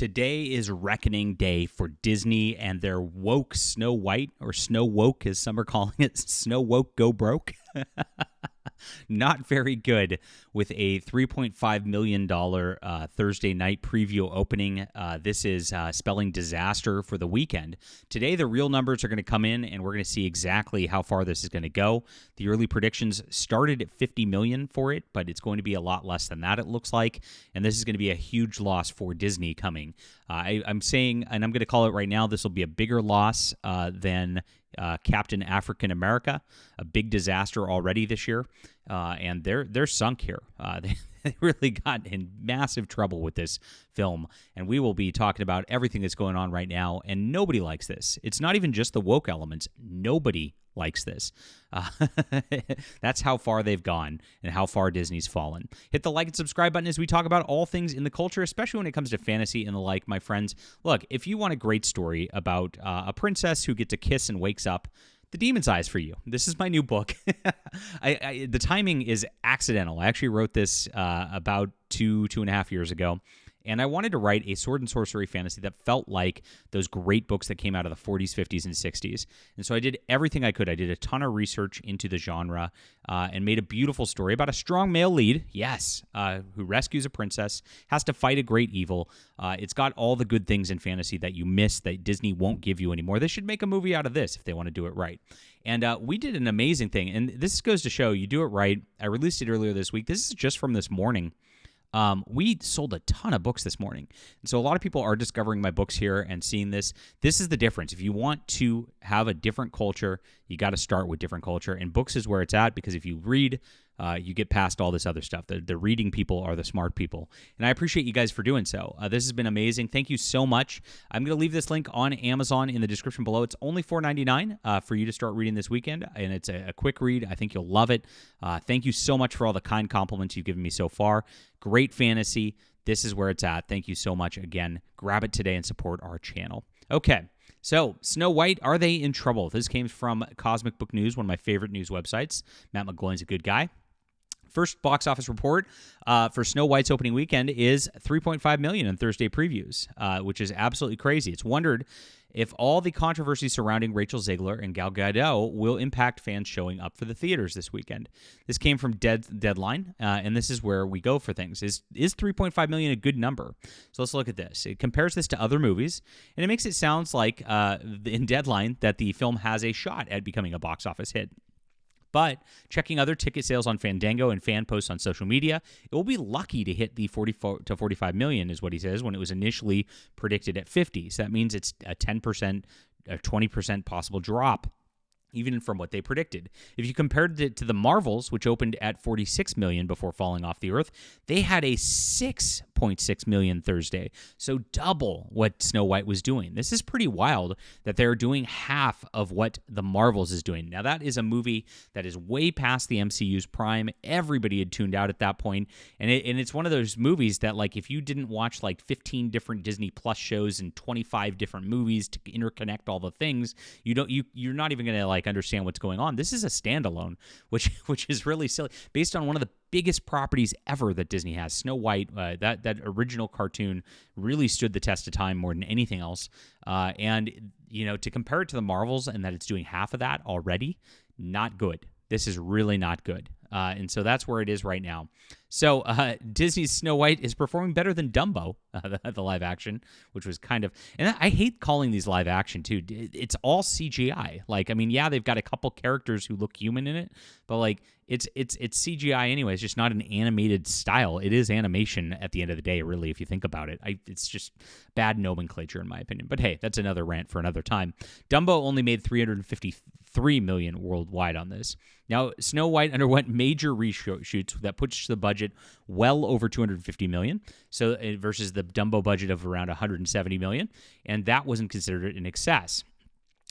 Today is reckoning day for Disney and their woke Snow White, or Snow Woke as some are calling it, Snow Woke Go Broke. Not very good with a $3.5 million Thursday night preview opening. This is spelling disaster for the weekend. Today, the real numbers are going to come in, and we're going to see exactly how far this is going to go. The early predictions started at $50 million for it, but it's going to be a lot less than that, it looks like. And this is going to be a huge loss for Disney coming. I'm saying, and I'm going to call it right now, this will be a bigger loss than Captain African America, a big disaster already this year, and they're sunk here. They really got in massive trouble with this film, and we will be talking about everything that's going on right now, and nobody likes this. It's not even just the woke elements. Nobody likes this. That's how far they've gone and how far Disney's fallen. Hit the like and subscribe button as we talk about all things in the culture, especially when it comes to fantasy and the like, my friends. Look, if you want a great story about a princess who gets a kiss and wakes up, The Demon's Eyes for you. This is my new book. The timing is accidental. I actually wrote this about two and a half years ago. And I wanted to write a sword and sorcery fantasy that felt like those great books that came out of the 40s, 50s, and 60s. And so I did everything I could. I did a ton of research into the genre and made a beautiful story about a strong male lead, yes, who rescues a princess, has to fight a great evil. It's got all the good things in fantasy that you miss that Disney won't give you anymore. They should make a movie out of this if they want to do it right. And we did an amazing thing. And this goes to show you do it right. I released it earlier this week. This is just from this morning. We sold a ton of books this morning. And so a lot of people are discovering my books here and seeing this. This is the difference. If you want to have a different culture, you got to start with different culture. And books is where it's at, because if you read, you get past all this other stuff. The reading people are the smart people. And I appreciate you guys for doing so. This has been amazing. Thank you so much. I'm going to leave this link on Amazon in the description below. It's only $4.99 for you to start reading this weekend. And it's a quick read. I think you'll love it. Thank you so much for all the kind compliments you've given me so far. Great fantasy. This is where it's at. Thank you so much again. Grab it today and support our channel. Okay. So, Snow White, are they in trouble? This came from Cosmic Book News, one of my favorite news websites. Matt McGloin's a good guy. First box office report for Snow White's opening weekend is $3.5 million in Thursday previews, which is absolutely crazy. It's wondered if all the controversy surrounding Rachel Zegler and Gal Gadot will impact fans showing up for the theaters this weekend. This came from Deadline, and this is where we go for things. Is $3.5 million a good number? So let's look at this. It compares this to other movies, and it makes it sound like in Deadline that the film has a shot at becoming a box office hit. But checking other ticket sales on Fandango and fan posts on social media, it will be lucky to hit the 44 to 45 million, is what he says, when it was initially predicted at 50. So that means it's a 10%, a 20% possible drop, even from what they predicted. If you compared it to the Marvels, which opened at 46 million before falling off the earth, they had a 6.6 million Thursday, so double what Snow White was doing. This is pretty wild that they're doing half of what the Marvels is doing. Now, that is a movie that is way past the MCU's prime. Everybody had tuned out at that point, and it's one of those movies that, like, if you didn't watch like 15 different Disney Plus shows and 25 different movies to interconnect all the things, you're not even gonna like understand what's going on. This is a standalone, which is really silly, based on one of the biggest properties ever that Disney has. Snow White, that original cartoon really stood the test of time more than anything else. And to compare it to the Marvels and that it's doing half of that already, not good. This is really not good. And so that's where it is right now. So Disney's Snow White is performing better than Dumbo, the live action, which was kind of, and I hate calling these live action too. It's all CGI. Like, I mean, yeah, they've got a couple characters who look human in it, but like it's CGI anyway. It's just not an animated style. It is animation at the end of the day, really, if you think about it. It's just bad nomenclature in my opinion. But hey, that's another rant for another time. Dumbo only made $353 million worldwide on this. Now, Snow White underwent major reshoots that pushed the budget well over $250 million, so versus the Dumbo budget of around $170 million, and that wasn't considered in excess.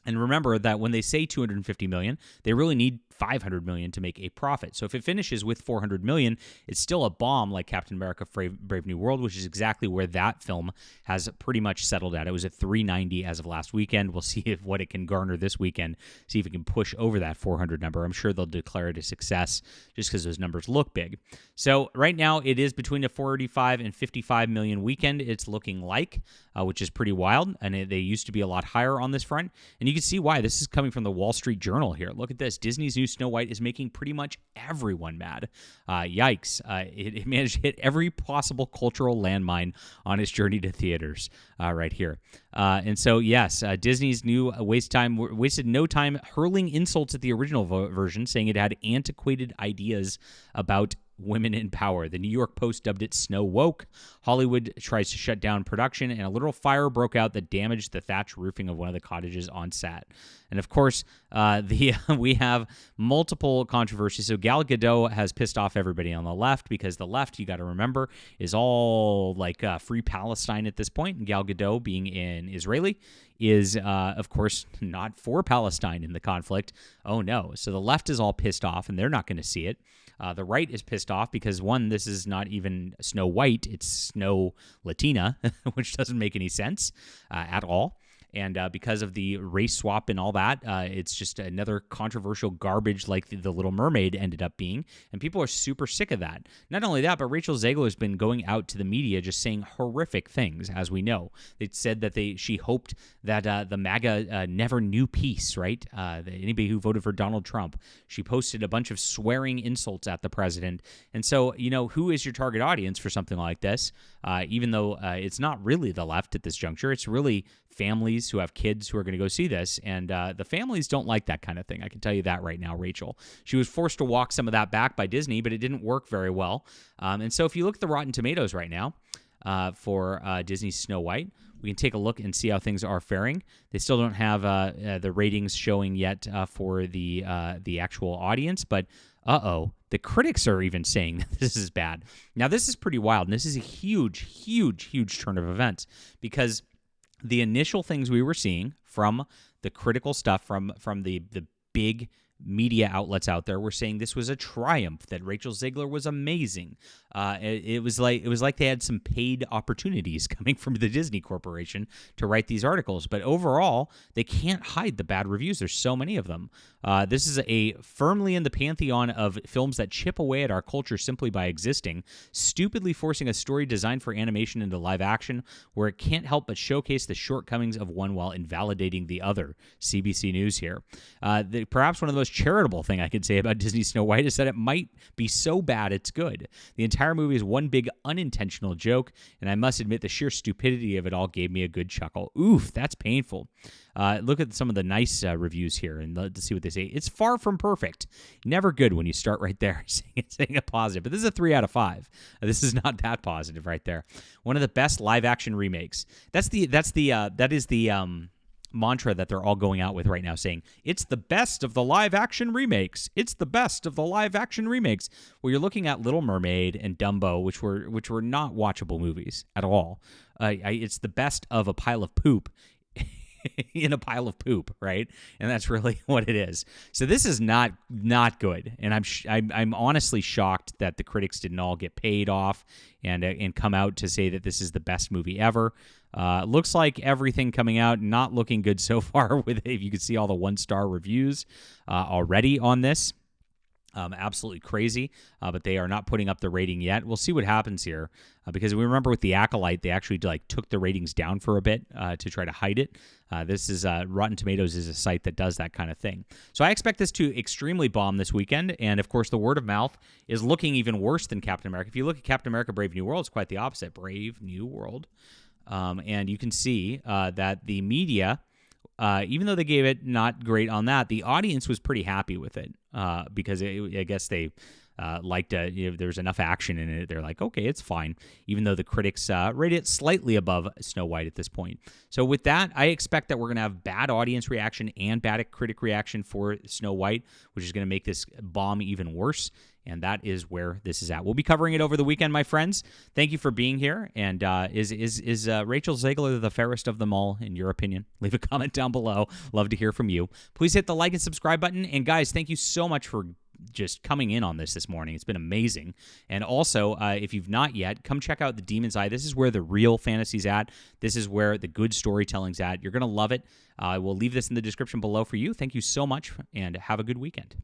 And remember that when they say $250 million, they really need $500 million to make a profit. So if it finishes with $400 million, it's still a bomb like Captain America Brave New World, which is exactly where that film has pretty much settled at. It was at $390 as of last weekend. We'll see what it can garner this weekend, see if it can push over that 400 number. I'm sure they'll declare it a success just because those numbers look big. So right now it is between a 45 and 55 million weekend, it's looking like, which is pretty wild. And they used to be a lot higher on this front. And you can see why. This is coming from the Wall Street Journal here. Look at this. Disney's new Snow White is making pretty much everyone mad. Yikes. It managed to hit every possible cultural landmine on its journey to theaters right here. And so, yes, Disney's new wasted no time hurling insults at the original version, saying it had antiquated ideas about women in power. The New York Post dubbed it Snow Woke. Hollywood tries to shut down production, and a literal fire broke out that damaged the thatch roofing of one of the cottages on set. And of course, we have multiple controversies. So Gal Gadot has pissed off everybody on the left, because the left, you got to remember, is all like free Palestine at this point. And Gal Gadot, being an Israeli, is, of course, not for Palestine in the conflict. Oh, no. So the left is all pissed off, and they're not going to see it. The right is pissed off because, one, this is not even Snow White, it's Snow Latina, which doesn't make any sense at all. And because of the race swap and all that, it's just another controversial garbage like the Little Mermaid ended up being. And people are super sick of that. Not only that, but Rachel Zegler has been going out to the media just saying horrific things, as we know. They said that she hoped that the MAGA never knew peace, right? Anybody who voted for Donald Trump. She posted a bunch of swearing insults at the president. And so, who is your target audience for something like this? Even though it's not really the left at this juncture, it's really families who have kids who are going to go see this, and the families don't like that kind of thing. I can tell you that right now, Rachel. She was forced to walk some of that back by Disney, but it didn't work very well. And so if you look at the Rotten Tomatoes right now for Disney's Snow White, we can take a look and see how things are faring. They still don't have the ratings showing yet for the actual audience, but the critics are even saying that this is bad. Now, this is pretty wild, and this is a huge, huge, huge turn of events, because the initial things we were seeing from the critical stuff from the big media outlets out there were saying this was a triumph, that Rachel Zegler was amazing. It was like they had some paid opportunities coming from the Disney Corporation to write these articles. But overall, they can't hide the bad reviews. There's so many of them. This is a firmly in the pantheon of films that chip away at our culture simply by existing, stupidly forcing a story designed for animation into live action, where it can't help but showcase the shortcomings of one while invalidating the other. CBC News here. Perhaps one of the most charitable thing I could say about Disney Snow White is that it might be so bad it's good. The entire movie is one big unintentional joke, and I must admit the sheer stupidity of it all gave me a good chuckle. Oof, that's painful. Look at some of the nice reviews here, and let's see what they say. It's far from perfect. Never good when you start right there saying a positive, but this is a 3 out of 5. This is not that positive right there. One of the best live action remakes. That is the mantra that they're all going out with right now, saying it's the best of the live action remakes. It's the best of the live action remakes. Well, you're looking at Little Mermaid and Dumbo, which were not watchable movies at all. It's the best of a pile of poop in a pile of poop, right? And that's really what it is. So this is not good, and I'm honestly shocked that the critics didn't all get paid off and come out to say that this is the best movie ever. Looks like everything coming out not looking good so far. With if you can see all the 1-star reviews already on this. Absolutely crazy, but they are not putting up the rating yet. We'll see what happens here, because we remember with The Acolyte, they actually took the ratings down for a bit to try to hide it. This is Rotten Tomatoes is a site that does that kind of thing. So I expect this to extremely bomb this weekend, and of course the word of mouth is looking even worse than Captain America. If you look at Captain America Brave New World, it's quite the opposite. Brave New World. And you can see that the media, even though they gave it not great on that, the audience was pretty happy with it because I guess they liked there's enough action in it. They're like, okay, it's fine, even though the critics rate it slightly above Snow White at this point. So with that, I expect that we're going to have bad audience reaction and bad critic reaction for Snow White, which is going to make this bomb even worse. And that is where this is at. We'll be covering it over the weekend, my friends. Thank you for being here. And is Rachel Zegler the fairest of them all, in your opinion? Leave a comment down below. Love to hear from you. Please hit the like and subscribe button. And guys, thank you so much for just coming in on this morning. It's been amazing. And also, if you've not yet, come check out The Demon's Eye. This is where the real fantasy's at. This is where the good storytelling's at. You're going to love it. I will leave this in the description below for you. Thank you so much, and have a good weekend.